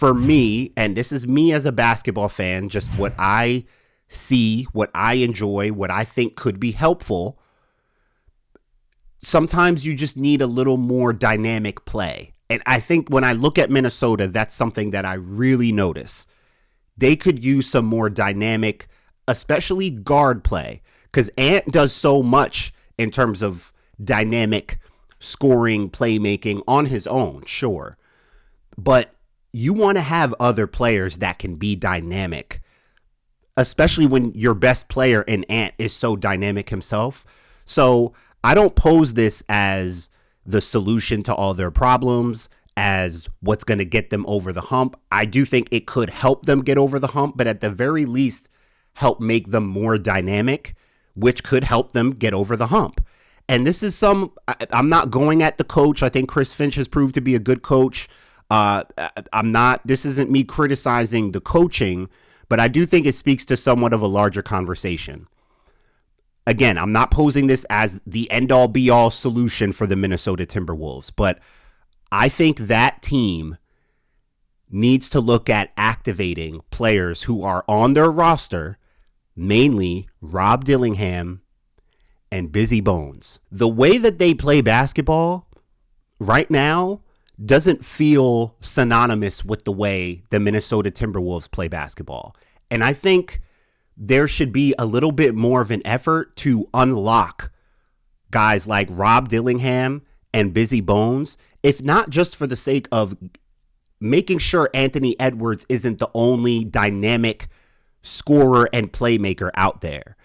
for me, and this is me as a basketball fan, just what I see, what I enjoy, what I think could be helpful, sometimes you just need a little more dynamic play. And I think when I look at Minnesota, that's something that I really notice. They could use some more dynamic, especially guard play, because Ant does so much in terms of dynamic scoring, playmaking on his own, sure. But you want to have other players that can be dynamic, especially when your best player in Ant is so dynamic himself. So I don't pose this as the solution to all their problems, as what's going to get them over the hump. I do think it could help them get over the hump, but at the very least, help make them more dynamic, which could help them get over the hump. And this is I'm not going at the coach. I think Chris Finch has proved to be a good coach. This isn't me criticizing the coaching, but I do think it speaks to somewhat of a larger conversation. Again, I'm not posing this as the end-all be-all solution for the Minnesota Timberwolves, but I think that team needs to look at activating players who are on their roster, mainly Rob Dillingham and Bizzy Bones. The way that they play basketball right now doesn't feel synonymous with the way the Minnesota Timberwolves play basketball. And I think there should be a little bit more of an effort to unlock guys like Rob Dillingham and Bizzy Bones, if not just for the sake of making sure Anthony Edwards isn't the only dynamic scorer and playmaker out there.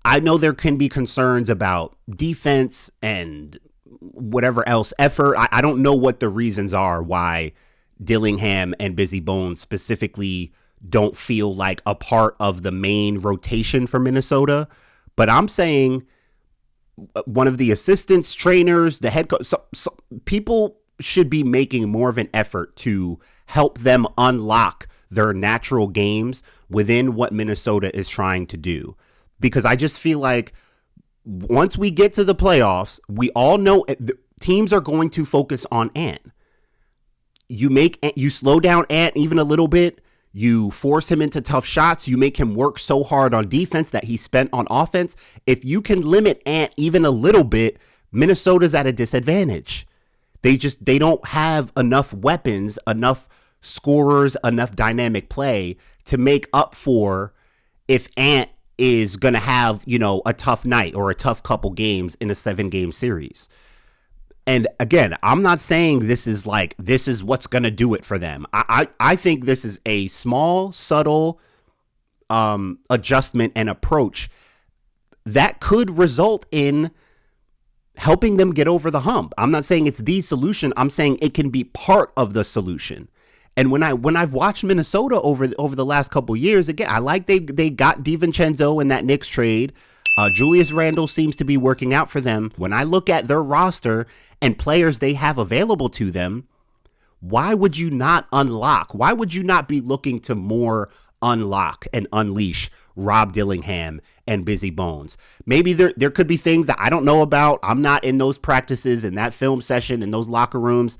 I know there can be concerns about defense and whatever else, effort. I don't know what the reasons are why Dillingham and Bizzy Bones specifically don't feel like a part of the main rotation for Minnesota. But I'm saying one of the assistants, trainers, the head coach, so people should be making more of an effort to help them unlock their natural games within what Minnesota is trying to do. Because I just feel like once we get to the playoffs, we all know teams are going to focus on Ant. You slow down Ant even a little bit. You force him into tough shots. You make him work so hard on defense that he spent on offense. If you can limit Ant even a little bit, Minnesota's at a disadvantage. They don't have enough weapons, enough scorers, enough dynamic play to make up for if Ant is going to have, a tough night or a tough couple games in a 7-game series. And again, I'm not saying this is what's going to do it for them. I think this is a small, subtle adjustment and approach that could result in helping them get over the hump. I'm not saying it's the solution. I'm saying it can be part of the solution. And when I've watched Minnesota over the last couple of years, again, I like they got DiVincenzo in that Knicks trade. Julius Randle seems to be working out for them. When I look at their roster and players they have available to them, why would you not unlock? Why would you not be looking to more unlock and unleash Rob Dillingham and Bizzy Bones? Maybe there could be things that I don't know about. I'm not in those practices, in that film session, in those locker rooms.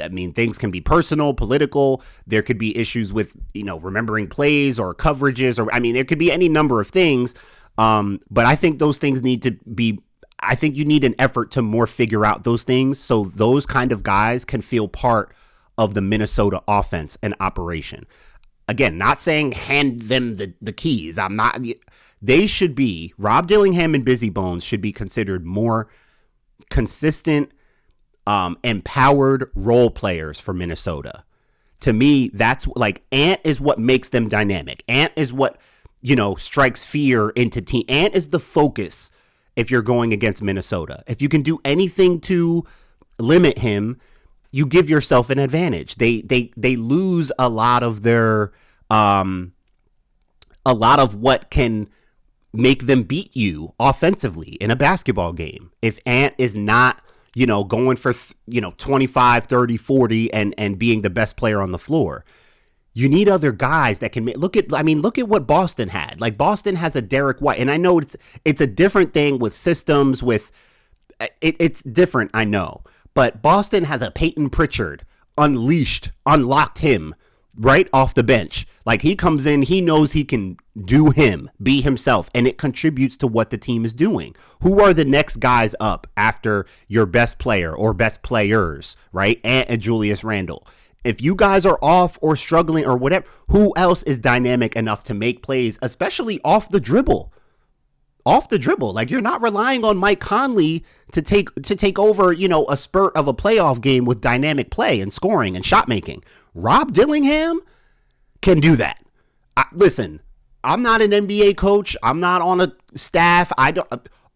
I mean, things can be personal, political. There could be issues with, remembering plays or coverages, there could be any number of things. But I think those things need to be, I think you need an effort to more figure out those things so those kind of guys can feel part of the Minnesota offense and operation. Again, not saying hand them the keys. They should be, Rob Dillingham and Bizzy Bones should be considered more consistent, empowered role players for Minnesota. To me, that's Ant is what makes them dynamic. Ant is what, strikes fear into team. Ant is the focus if you're going against Minnesota. If you can do anything to limit him, you give yourself an advantage. They lose a lot of their a lot of what can make them beat you offensively in a basketball game. If Ant is not, going for 25, 30, 40 and being the best player on the floor. You need other guys that can look at what Boston had. Like Boston has a Derek White, and I know it's a different thing with systems. It's different, I know, but Boston has a Peyton Pritchard unlocked him right off the bench. Like, he comes in, he knows he can do him, be himself, and it contributes to what the team is doing. Who are the next guys up after your best player or best players, right? Ant and Julius Randle. If you guys are off or struggling or whatever, who else is dynamic enough to make plays, especially off the dribble? Off the dribble. Like, you're not relying on Mike Conley to take over, a spurt of a playoff game with dynamic play and scoring and shot making. Rob Dillingham can do that. Listen, I'm not an NBA coach. I'm not on a staff.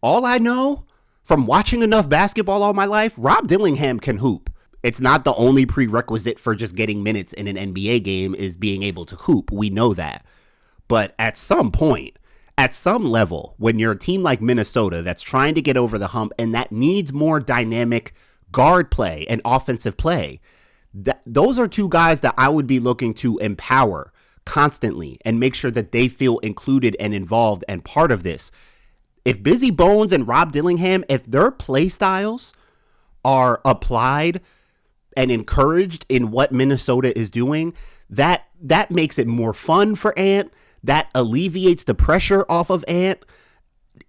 All I know from watching enough basketball all my life, Rob Dillingham can hoop. It's not the only prerequisite for just getting minutes in an NBA game is being able to hoop. We know that. But at some point, at some level, when you're a team like Minnesota that's trying to get over the hump and that needs more dynamic guard play and offensive play, those are two guys that I would be looking to empower constantly and make sure that they feel included and involved and part of this. If Bizzy Bones and Rob Dillingham, if their play styles are applied and encouraged in what Minnesota is doing, that makes it more fun for Ant. That alleviates the pressure off of Ant.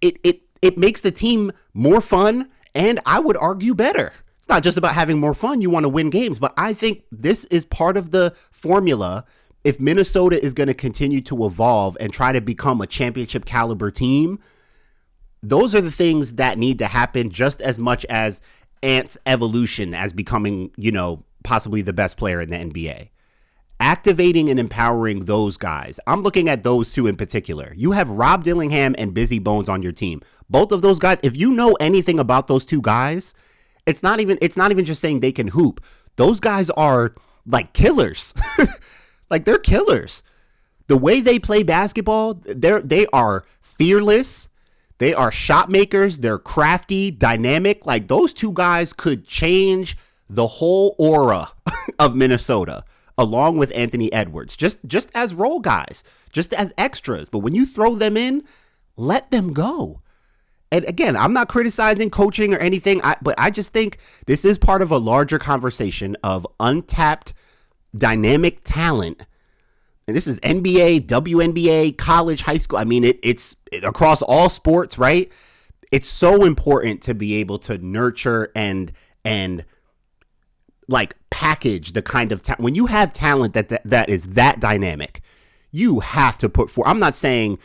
It makes the team more fun, and I would argue better. It's not just about having more fun. You want to win games, but I think this is part of the formula. If Minnesota is going to continue to evolve and try to become a championship caliber team, those are the things that need to happen just as much as Ant's evolution as becoming, possibly the best player in the NBA. Activating and empowering those guys. I'm looking at those two in particular. You have Rob Dillingham and Bizzy Bones on your team. Both of those guys, if you know anything about those two guys, it's not even just saying they can hoop. Those guys are like killers. Like, they're killers. The way they play basketball, they are fearless. They are shot makers. They're crafty, dynamic. Like, those two guys could change the whole aura of Minnesota, along with Anthony Edwards, just as role guys, just as extras. But when you throw them in, let them go. And again, I'm not criticizing coaching or anything, but I just think this is part of a larger conversation of untapped dynamic talent. And this is NBA, WNBA, college, high school. I mean, it's across all sports, right? It's so important to be able to nurture and like package the kind of when you have talent that is that dynamic, you have to put I'm not saying,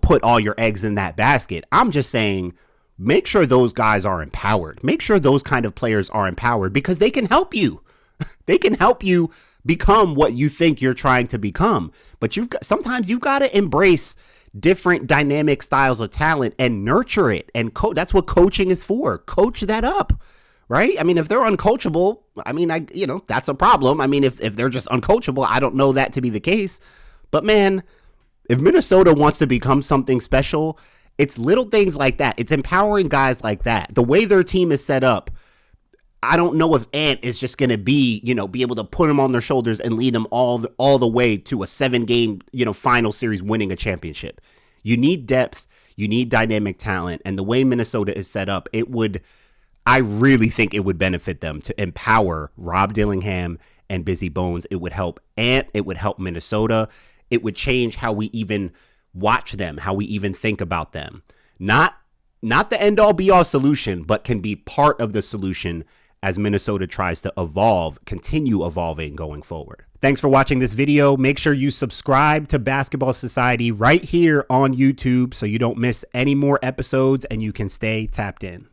put all your eggs in that basket. I'm just saying, make sure those guys are empowered. Make sure those kind of players are empowered because they can help you. They can help you become what you think you're trying to become. But sometimes you've got to embrace different dynamic styles of talent and nurture it. And that's what coaching is for. Coach that up. Right? I mean, if they're uncoachable, that's a problem. I mean, if they're just uncoachable, I don't know that to be the case. But man, if Minnesota wants to become something special, it's little things like that. It's empowering guys like that. The way their team is set up, I don't know if Ant is just going to be able to put them on their shoulders and lead them all the way to a 7-game, final series winning a championship. You need depth. You need dynamic talent. And the way Minnesota is set up, I really think it would benefit them to empower Rob Dillingham and Bizzy Bones. It would help Ant. It would help Minnesota. It would change how we even watch them, how we even think about them. Not the end-all be-all solution, but can be part of the solution as Minnesota tries to continue evolving going forward. Thanks for watching this video. Make sure you subscribe to Basketball Society right here on YouTube so you don't miss any more episodes and you can stay tapped in.